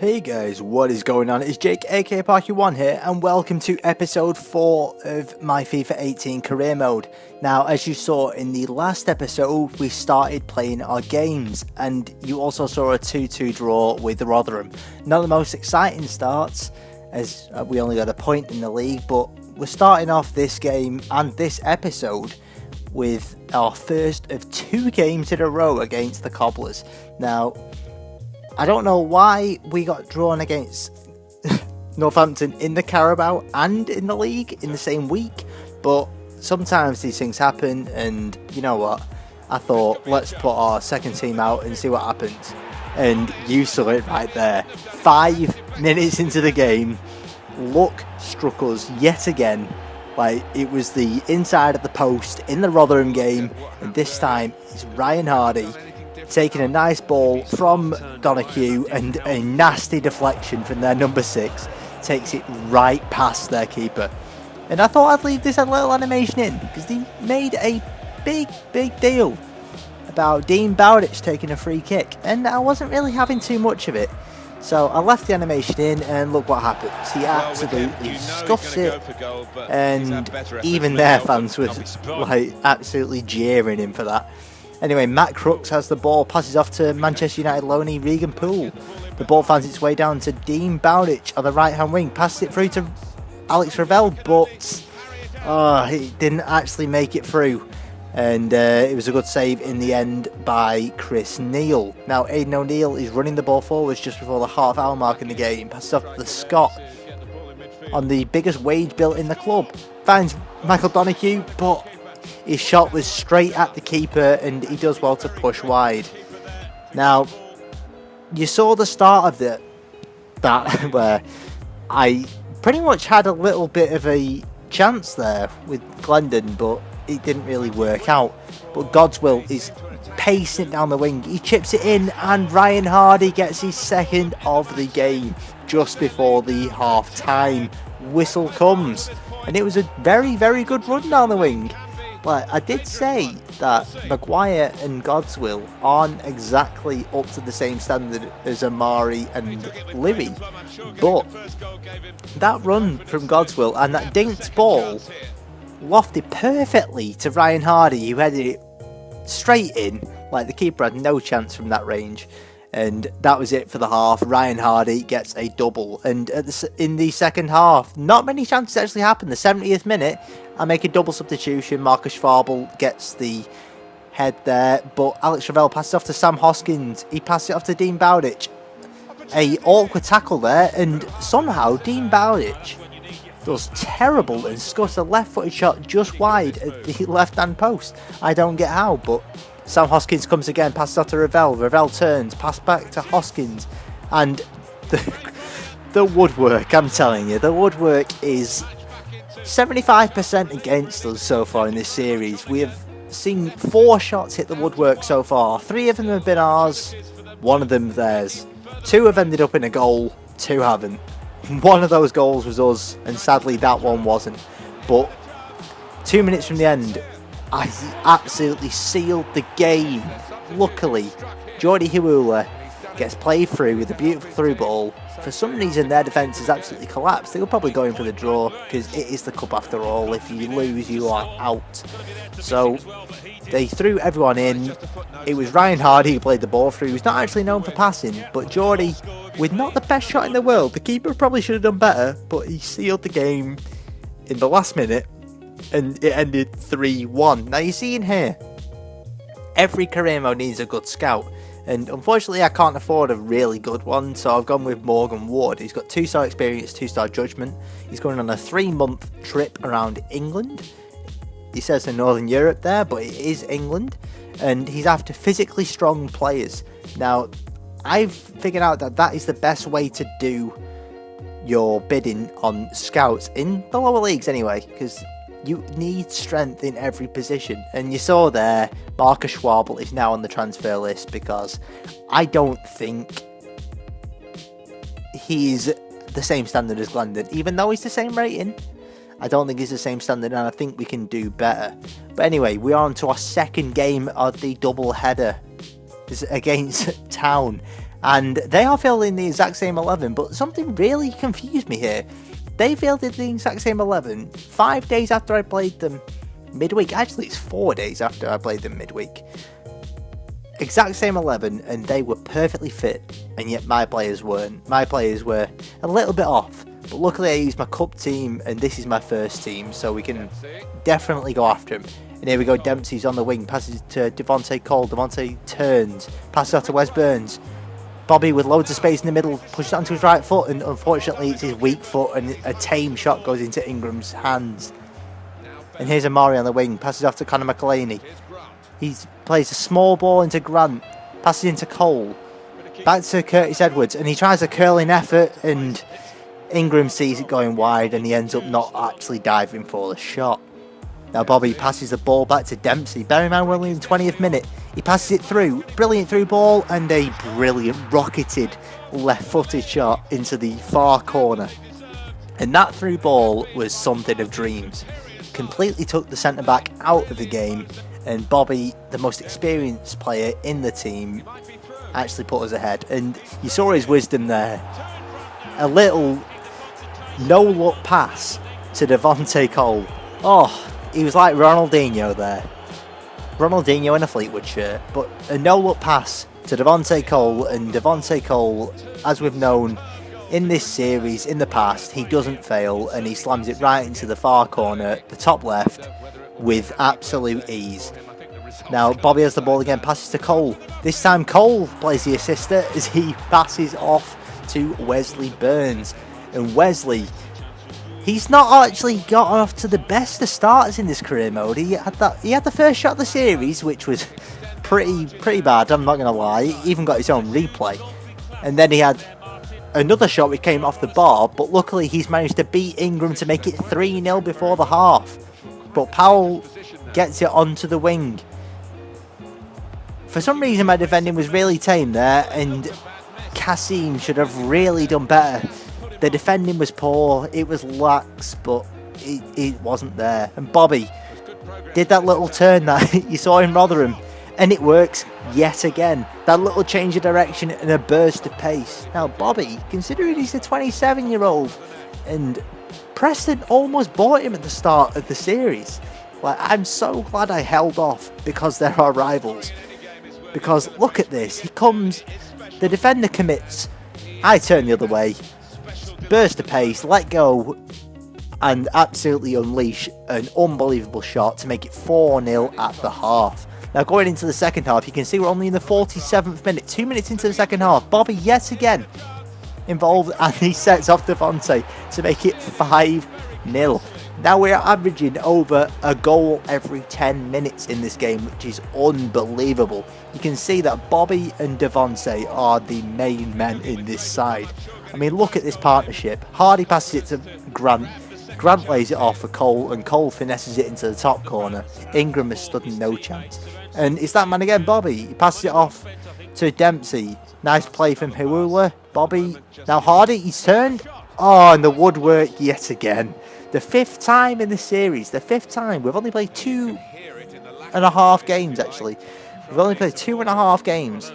Hey guys, what is going on? It's Jake aka Parky1 here, and welcome to episode 4 of my FIFA 18 career mode. Now, as you saw in the last episode, we started playing our games, and you also saw a 2-2 draw with Rotherham. Not the most exciting starts, as we only got a point in the league, but we're starting off this game and this episode with our first of 2 games in a row against the Cobblers. Now, I don't know why we got drawn against Northampton in the Carabao and in the league in the same week, but sometimes these things happen, and you know what? I thought, let's put our second team out and see what happens. And you saw it right there. 5 minutes into the game, luck struck us yet again. Like, it was the inside of the post in the Rotherham game, and this time it's Ryan Hardy taking a nice ball from Donahue, and a nasty deflection from their number 6 takes it right past their keeper. And I thought I'd leave this a little animation in, because they made a big deal about Dean Bowditch taking a free kick, and I wasn't really having too much of it. So I left the animation in, and look what happens. He absolutely scuffs it, and even their fans were like absolutely jeering him for that. Anyway, Matt Crooks has the ball, passes off to Manchester United loanee Regan Poole. The ball finds its way down to Dean Bowditch on the right hand wing, passes it through to Alex Ravel, but he didn't actually make it through. And it was a good save in the end by Chris Neal. Now Aidan O'Neill is running the ball forwards just before the half-hour mark in the game. Passes off to the Scot on the biggest wage bill in the club. Finds Michael Donahue, but his shot was straight at the keeper, and he does well to push wide. Now, you saw the start of that where I pretty much had a little bit of a chance there with Glendon, but it didn't really work out. But Godswill is pacing down the wing. He chips it in, and Ryan Hardy gets his second of the game just before the half-time whistle comes. And it was a very good run down the wing. But I did say that Maguire and Godswill aren't exactly up to the same standard as Amari and Livy, but that run from Godswill and that dinked ball lofted perfectly to Ryan Hardy, who headed it straight in. Like, the keeper had no chance from that range. And that was it for the half. Ryan Hardy gets a double. And in the second half, not many chances actually happened. The 70th minute, I make a double substitution. Marcus Schwabel gets the head there. But Alex Ravel passes off to Sam Hoskins. He passes it off to Dean Bowditch. A awkward tackle there. And somehow Dean Bowditch does terrible and scuffs a left-footed shot just wide at the left-hand post. I don't get how, but Sam Hoskins comes again, passes off to Ravel. Ravel turns, pass back to Hoskins. And the woodwork, I'm telling you, the woodwork is 75% against us so far in this series. We have seen 4 shots hit the woodwork so far. 3 of them have been ours, 1 of them theirs. 2 have ended up in a goal, 2 haven't. 1 of those goals was us, and sadly that one wasn't. But 2 minutes from the end, I absolutely sealed the game. Luckily, Jordi Huula gets played through with a beautiful through ball. For some reason, their defence has absolutely collapsed. They were probably going for the draw, because it is the cup after all. If you lose, you are out. So they threw everyone in. It was Ryan Hardy who played the ball through. He's not actually known for passing, but Jordi, with not the best shot in the world, the keeper probably should have done better, but he sealed the game in the last minute. And it ended 3-1. Now, you see in here, every career mode needs a good scout. And unfortunately, I can't afford a really good one, so I've gone with Morgan Ward. He's got 2-star experience, 2-star judgment. He's going on a 3-month trip around England. He says in Northern Europe there, but it is England. And he's after physically strong players. Now, I've figured out that that is the best way to do your bidding on scouts in the lower leagues anyway, because you need strength in every position. And you saw there, Marcus Schwabel is now on the transfer list, because I don't think he's the same standard as Glendon. Even though he's the same rating, I don't think he's the same standard, and I think we can do better. But anyway, we are on to our second game of the double header. It's against Town. And they are fielding the exact same 11, but something really confused me here. They fielded the exact same 11 5 days after I played them midweek. Actually, it's 4 days after I played them midweek. Exact same 11, and they were perfectly fit, and yet my players weren't. My players were a little bit off, but luckily I used my cup team, and this is my first team, so we can definitely go after him. And here we go, Dempsey's on the wing, passes to Devontae Cole. Devontae turns, passes out to Wes Burns. Bobby with loads of space in the middle, pushes it onto his right foot, and unfortunately it's his weak foot, and a tame shot goes into Ingram's hands. And here's Amari on the wing, passes off to Conor McElhaney. He plays a small ball into Grant, passes into Cole, back to Curtis Edwards, and he tries a curling effort, and Ingram sees it going wide, and he ends up not actually diving for the shot. Now Bobby passes the ball back to Dempsey. Bear in mind we're only in the 20th minute. He passes it through. Brilliant through ball, and a brilliant rocketed left-footed shot into the far corner. And that through ball was something of dreams. Completely took the centre-back out of the game, and Bobby, the most experienced player in the team, actually put us ahead. And you saw his wisdom there. A little no-look pass to Devontae Cole. Oh, he was like Ronaldinho there. Ronaldinho in a Fleetwood shirt. But a no-look pass to Devontae Cole, and Devontae Cole, as we've known in this series in the past, he doesn't fail, and he slams it right into the far corner, the top left, with absolute ease. Now Bobby has the ball again, passes to Cole. This time Cole plays the assister as he passes off to Wesley Burns. And Wesley, he's not actually got off to the best of starts in this career mode. He had the first shot of the series, which was pretty bad, I'm not going to lie. He even got his own replay. And then he had another shot which came off the bar, but luckily he's managed to beat Ingram to make it 3-0 before the half. But Powell gets it onto the wing. For some reason my defending was really tame there, and Kasim should have really done better. The defending was poor, it was lax, but it wasn't there. And Bobby did that little turn that you saw in Rotherham, and it works yet again. That little change of direction and a burst of pace. Now Bobby, considering he's a 27-year-old, and Preston almost bought him at the start of the series. Like, I'm so glad I held off because they're our rivals. Because look at this, he comes, the defender commits, I turn the other way, burst of pace, let go, and absolutely unleash an unbelievable shot to make it 4-0 at the half. Now going into the second half, you can see we're only in the 47th minute, 2 minutes into the second half. Bobby yet again involved, and he sets off Devontae to make it 5-0. Now we're averaging over a goal every 10 minutes in this game, which is unbelievable. You can see that Bobby and Devontae are the main men in this side. I mean, look at this partnership. Hardy passes it to Grant. Grant lays it off for Cole, and Cole finesses it into the top corner. Ingram has stood no chance. And it's that man again, Bobby. He passes it off to Dempsey. Nice play from Hewula. Bobby. Now Hardy, he's turned. Oh, and the woodwork yet again. The 5th time in this series. The 5th time. We've only played 2.5 games, actually. We've only played 2.5 games.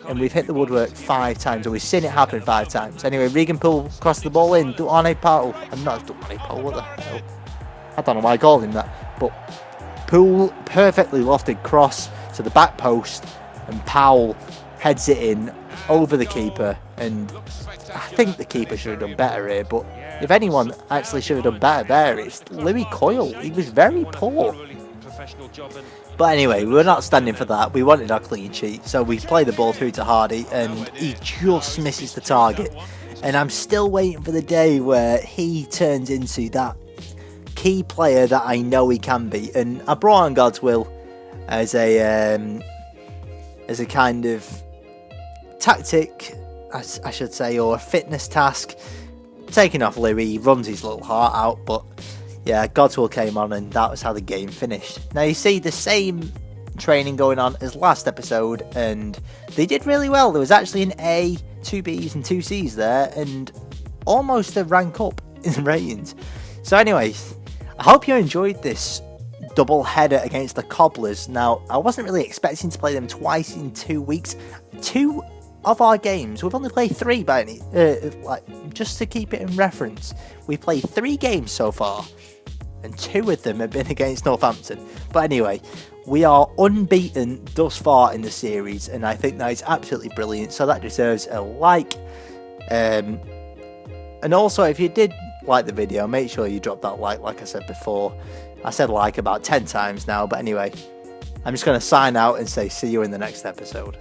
And we've hit the woodwork 5 times. And we've seen it happen 5 times. Anyway, Regan Poole crossed the ball in. Duane Powell. I'm not Duane Powell. What the hell? I don't know why I called him that. But Poole perfectly lofted cross to the back post. And Powell heads it in over the keeper. And I think the keeper should have done better here. But if anyone actually should have done better there, it's Louis Coyle. He was very poor. But anyway, we were not standing for that. We wanted our clean sheet. So we play the ball through to Hardy, and he just misses the target. And I'm still waiting for the day where he turns into that key player that I know he can be. And I brought on God's Will as a kind of tactic, I should say, or a fitness task. Taking off Louis, he runs his little heart out, but yeah, God's Will came on, and that was how the game finished. Now you see the same training going on as last episode, and they did really well. There was actually an A, 2 Bs and 2 Cs there, and almost a rank up in ratings. So anyways, I hope you enjoyed this double header against the Cobblers. Now, I wasn't really expecting to play them twice in 2 weeks. 2 of our games, we've only played 3 by any, just to keep it in reference, we played 3 games so far, and 2 of them have been against Northampton. But anyway, we are unbeaten thus far in the series, and I think that is absolutely brilliant, so that deserves a like. And also, if you did like the video, make sure you drop that like I said before. I said like about 10 times now, but anyway, I'm just going to sign out and say see you in the next episode.